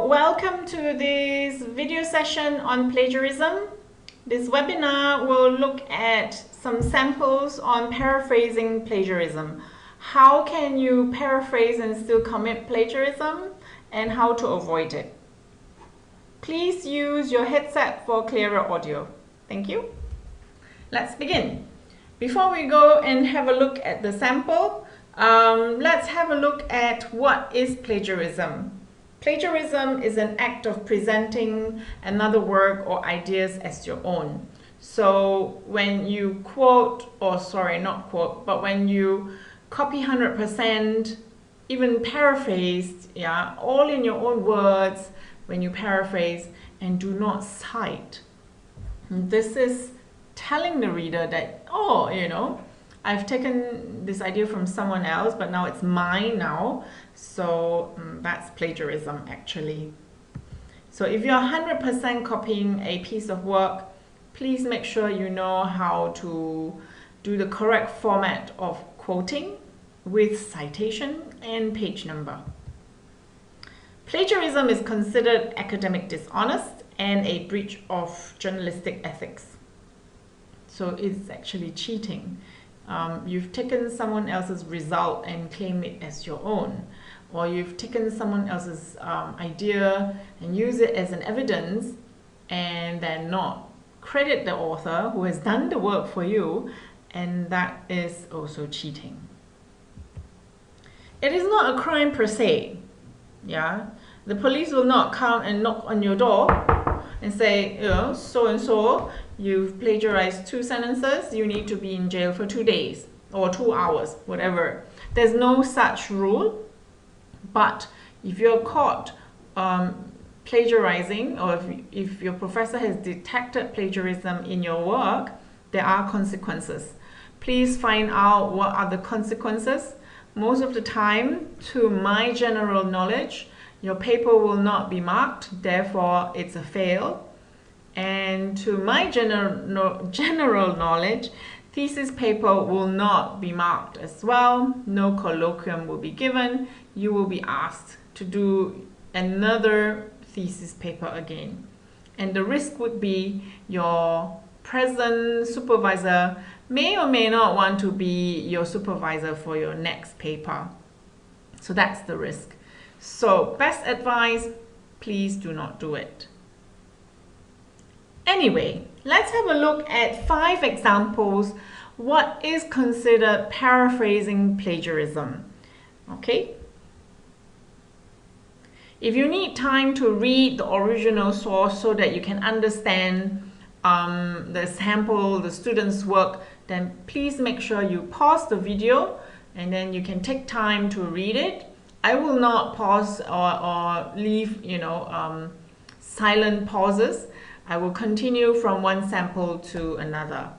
Hello, welcome to this video session on plagiarism. This webinar will look at some samples on paraphrasing plagiarism. How can you paraphrase and still commit plagiarism, and how to avoid it. Please use your headset for clearer audio. Thank you. Let's begin. Before we go and have a look at the sample, let's have a look at what is plagiarism. Plagiarism is an act of presenting another work or ideas as your own. So when you quote, or sorry, not quote, but when you copy 100%, even paraphrase, yeah, all in your own words, when you paraphrase and do not cite. This is telling the reader that, oh, you know, I've taken this idea from someone else, but now it's mine now. So that's plagiarism actually. So if you're 100% copying a piece of work, please make sure you know how to do the correct format of quoting with citation and page number. Plagiarism is considered academic dishonest and a breach of journalistic ethics. So it's actually cheating. You've taken someone else's result and claim it as your own, or you've taken someone else's idea and use it as an evidence and then not credit the author who has done the work for you, and that is also cheating. It is not a crime per se. Yeah, the police will not come and knock on your door and say, you know, so and so, you've plagiarized 2 sentences, you need to be in jail for 2 days or 2 hours, whatever. There's no such rule. But if you're caught plagiarizing, or if your professor has detected plagiarism in your work, there are consequences. Please find out what are the consequences. Most of the time, to my general knowledge, your paper will not be marked, therefore it's a fail. And to my general knowledge, thesis paper will not be marked as well. No colloquium will be given. You will be asked to do another thesis paper again. And the risk would be your present supervisor may or may not want to be your supervisor for your next paper. So that's the risk. So best advice, please do not do it. Anyway, let's have a look at 5 examples what is considered paraphrasing plagiarism. Okay? If you need time to read the original source so that you can understand the sample, the student's work, then please make sure you pause the video and then you can take time to read it. I will not pause or leave, you know, silent pauses. I will continue from one sample to another.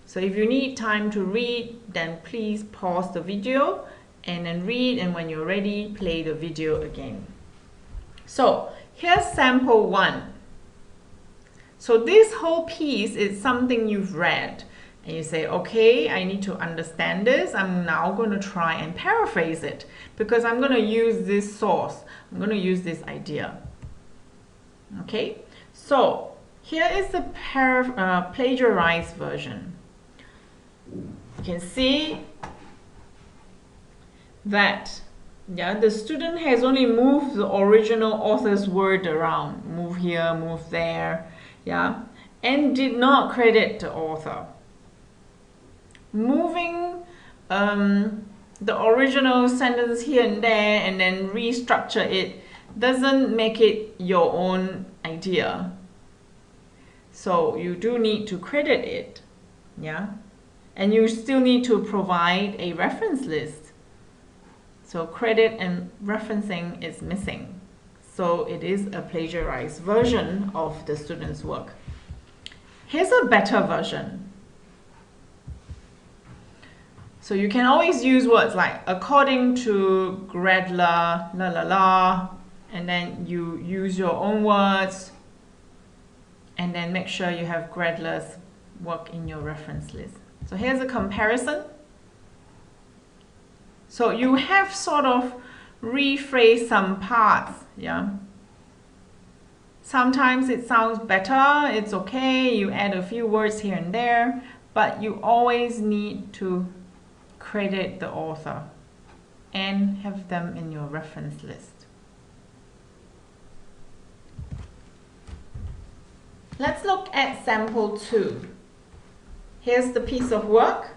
So if you need time to read, then please pause the video and then read, and when you're ready, play the video again. So here's sample 1. So this whole piece is something you've read and you say, okay, I need to understand this. I'm now going to try and paraphrase it because I'm going to use this source. I'm going to use this idea. Okay, so here is the plagiarized version. You can see that, yeah, the student has only moved the original author's word around. Move here, move there, yeah, and did not credit the author. Moving the original sentence here and there and then restructure it doesn't make it your own idea. So you do need to credit it, yeah? And you still need to provide a reference list. So credit and referencing is missing. So it is a plagiarized version of the student's work. Here's a better version. So you can always use words like according to Gredler, la la la, and then you use your own words, and then make sure you have Gredler's work in your reference list. So here's a comparison. So you have sort of rephrased some parts, yeah, Sometimes it sounds better, it's okay, you add a few words here and there, but you always need to credit the author and have them in your reference list. Let's look at sample 2. Here's the piece of work.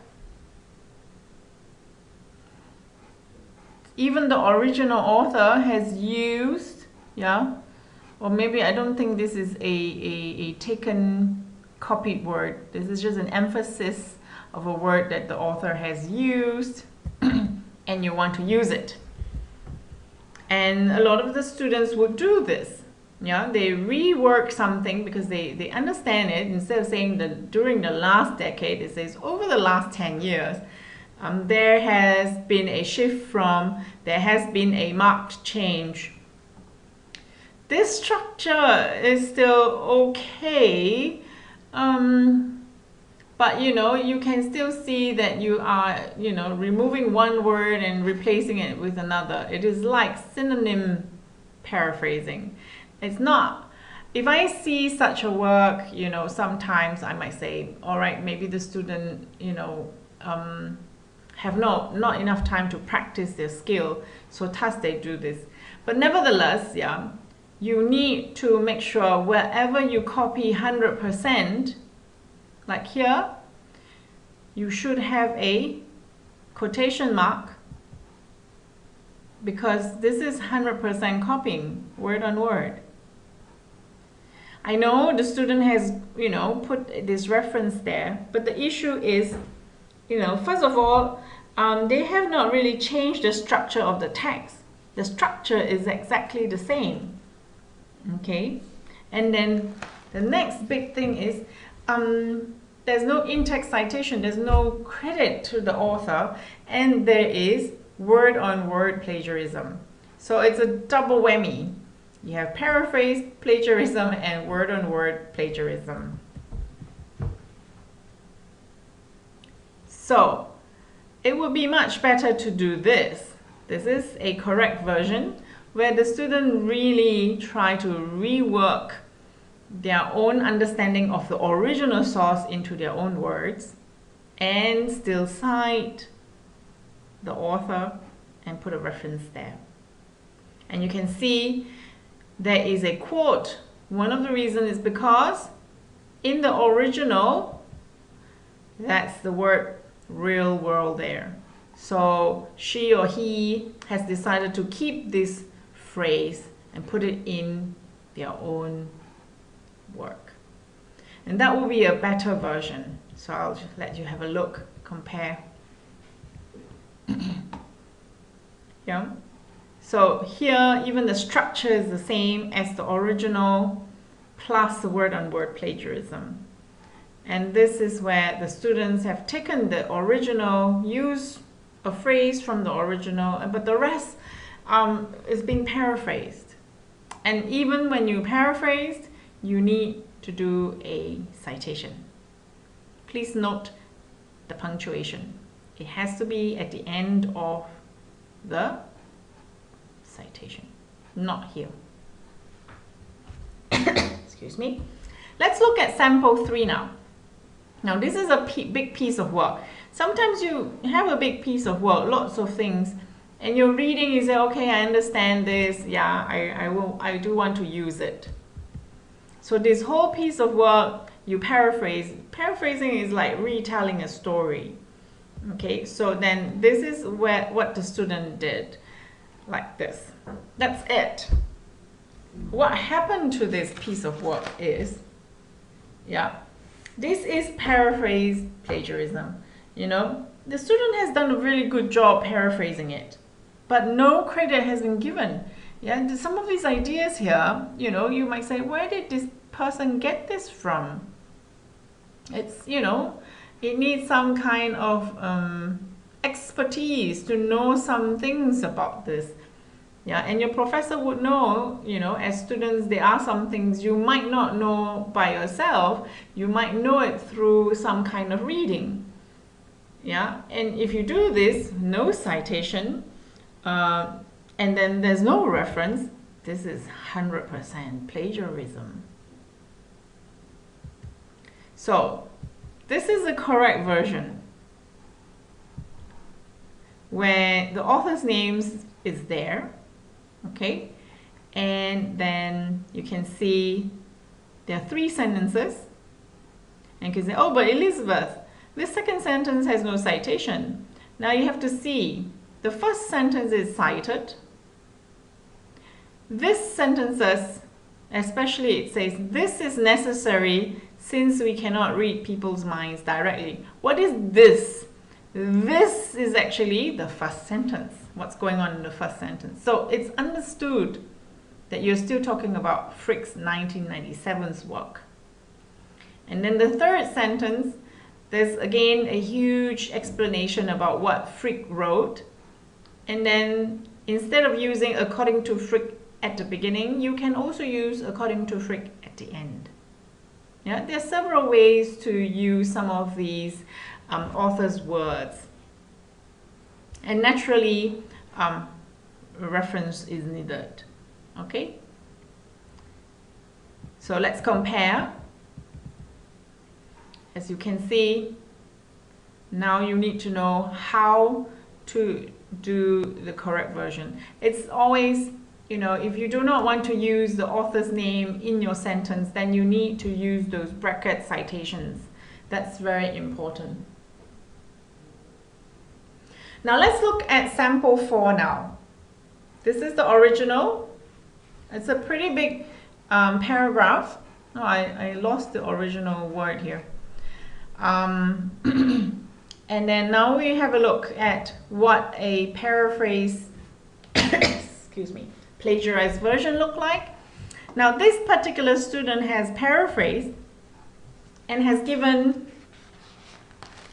Even the original author has used, or maybe I don't think this is a taken copied word. This is just an emphasis of a word that the author has used and you want to use it. And a lot of the students would do this. They rework something because they understand it. Instead of saying that during the last decade, it says over the last 10 years, there has been a shift from, there has been a marked change. This structure is still okay, but you can still see that you are, removing one word and replacing it with another. It is like synonym paraphrasing. It's not. If I see such a work, sometimes I might say, all right, maybe the student, have not enough time to practice their skill, so thus they do this. But nevertheless, you need to make sure wherever you copy 100%, like here, you should have a quotation mark, because this is 100% copying, word on word. I know the student has, put this reference there, but the issue is, first of all, they have not really changed the structure of the text. The structure is exactly the same. Okay? And then the next big thing is, there's no in-text citation, there's no credit to the author, and there is word-on-word plagiarism. So it's a double whammy. You have paraphrase plagiarism and word-on-word plagiarism. So it would be much better to do this. This is a correct version where the student really try to rework their own understanding of the original source into their own words and still cite the author and put a reference there. And you can see there is a quote. One of the reasons is because in the original, that's the word real world there. So she or he has decided to keep this phrase and put it in their own work. And that will be a better version. So I'll just let you have a look, compare. So here, even the structure is the same as the original, plus the word-on-word plagiarism. And this is where the students have taken the original, used a phrase from the original, but the rest is being paraphrased. And even when you paraphrase, you need to do a citation. Please note the punctuation. It has to be at the end of the citation, not here. Excuse me. Let's look at sample 3 now. Now this is a big piece of work. Sometimes you have a big piece of work, lots of things, and you're reading, you say, okay, I understand this, yeah, I do want to use it. So this whole piece of work, you paraphrase. Paraphrasing is like retelling a story. Okay, so then this is what the student did, like this. That's it. What happened to this piece of work is, this is paraphrase plagiarism. The student has done a really good job paraphrasing it, but no credit has been given. Some of these ideas here, you might say, where did this person get this from? It's, it needs some kind of expertise to know some things about this. And your professor would know, as students, there are some things you might not know by yourself. You might know it through some kind of reading. And if you do this, no citation, and then there's no reference, this is 100% plagiarism. So this is the correct version, where the author's names is there, okay? And then you can see there are 3 sentences. And you can say, oh, but Elizabeth, this second sentence has no citation. Now you have to see, the first sentence is cited. This sentences, especially it says, this is necessary since we cannot read people's minds directly. What is this? This is actually the first sentence. What's going on in the first sentence? So it's understood that you're still talking about Frick's 1997's work. And then the third sentence, there's again a huge explanation about what Frick wrote. And then instead of using according to Frick at the beginning, you can also use according to Frick at the end. Yeah, there are several ways to use some of these author's words. And naturally, a reference is needed. Okay? So let's compare. As you can see, now you need to know how to do the correct version. It's always, you know, if you do not want to use the author's name in your sentence, then you need to use those bracket citations. That's very important. Now let's look at sample 4 now. This is the original. It's a pretty big paragraph. Oh, I lost the original word here. And then now we have a look at what a paraphrase, excuse me, plagiarized version look like. Now this particular student has paraphrased and has given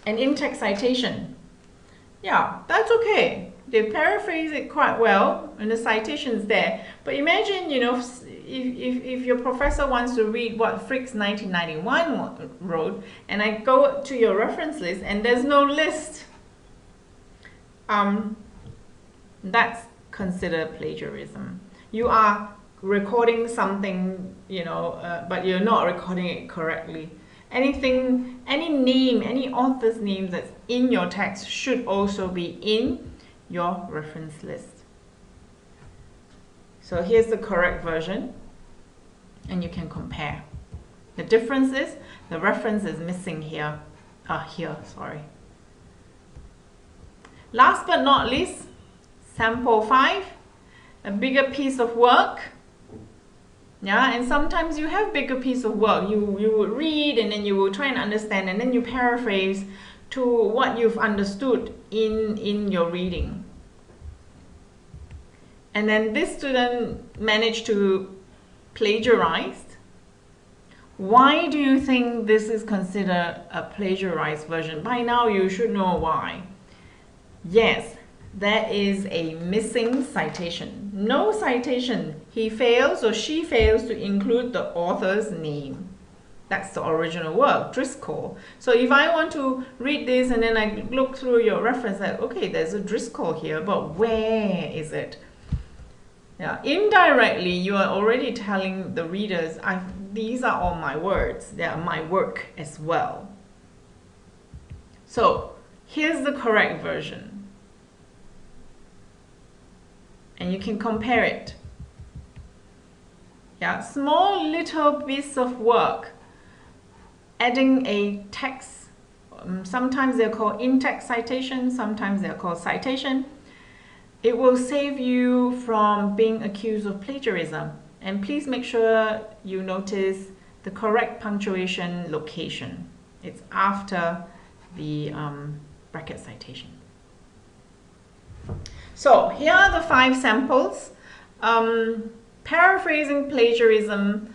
an in-text citation. Yeah, that's okay. They paraphrase it quite well and the citation's there. But imagine, you know, if your professor wants to read what Frick's 1991 wrote, and I go to your reference list and there's no list, that's considered plagiarism. You are recording something, you know, but you're not recording it correctly. Anything, any name, any author's name that's in your text should also be in your reference list. So here's the correct version, and you can compare. The difference is the reference is missing here. Sorry. Last but not least, sample 5, a bigger piece of work. Yeah, and sometimes you have bigger piece of work. You would read and then you will try and understand and then you paraphrase to what you've understood in your reading. And then this student managed to plagiarize. Why do you think this is considered a plagiarized version? By now you should know why. Yes, there is a missing citation. No citation. He fails or she fails to include the author's name. That's the original work, Driscoll. So if I want to read this and then I look through your reference, like, okay, there's a Driscoll here, but where is it? Yeah, indirectly, you are already telling the readers, these are all my words. They are my work as well. So here's the correct version. And you can compare it. Yeah, small little piece of work. Adding a text. Sometimes they're called in-text citation. Sometimes they're called citation. It will save you from being accused of plagiarism. And please make sure you notice the correct punctuation location. It's after the bracket citation. So here are the 5 samples. Paraphrasing plagiarism,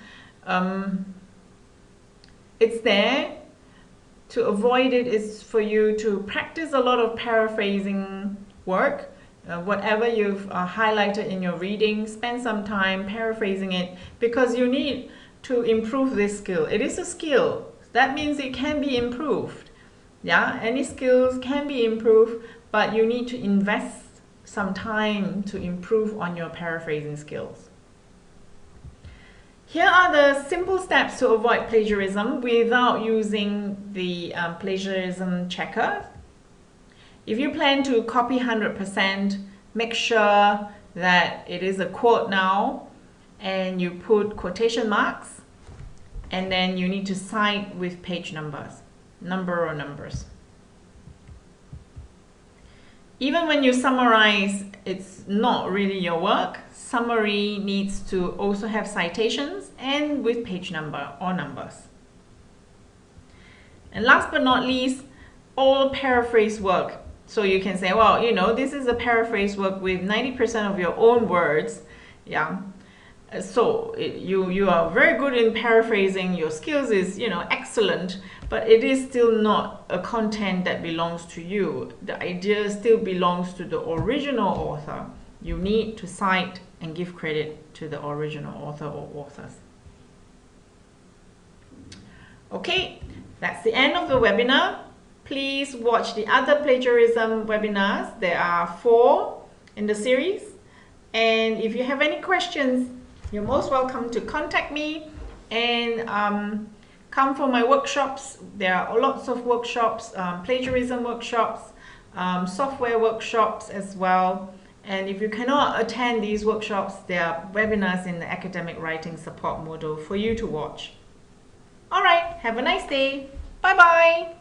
it's there. To avoid it is for you to practice a lot of paraphrasing work. Whatever you've highlighted in your reading, spend some time paraphrasing it because you need to improve this skill. It is a skill. That means it can be improved. Yeah, any skills can be improved, but you need to invest some time to improve on your paraphrasing skills. Here are the simple steps to avoid plagiarism without using the plagiarism checker. If you plan to copy 100%, make sure that it is a quote now and you put quotation marks, and then you need to cite with page numbers, number or numbers. Even when you summarize, it's not really your work. Summary needs to also have citations and with page number or numbers. And last but not least, all paraphrase work. So you can say, well, you know, this is a paraphrase work with 90% of your own words. Yeah. So you are very good in paraphrasing, your skills is, you know, excellent, but it is still not a content that belongs to you. The idea still belongs to the original author. You need to cite and give credit to the original author or authors. Okay, that's the end of the webinar. Please watch the other plagiarism webinars. There are 4 in the series. And if you have any questions, you're most welcome to contact me and come for my workshops. There are lots of workshops, plagiarism workshops, software workshops as well. And if you cannot attend these workshops, there are webinars in the academic writing support module for you to watch. All right, have a nice day. Bye-bye.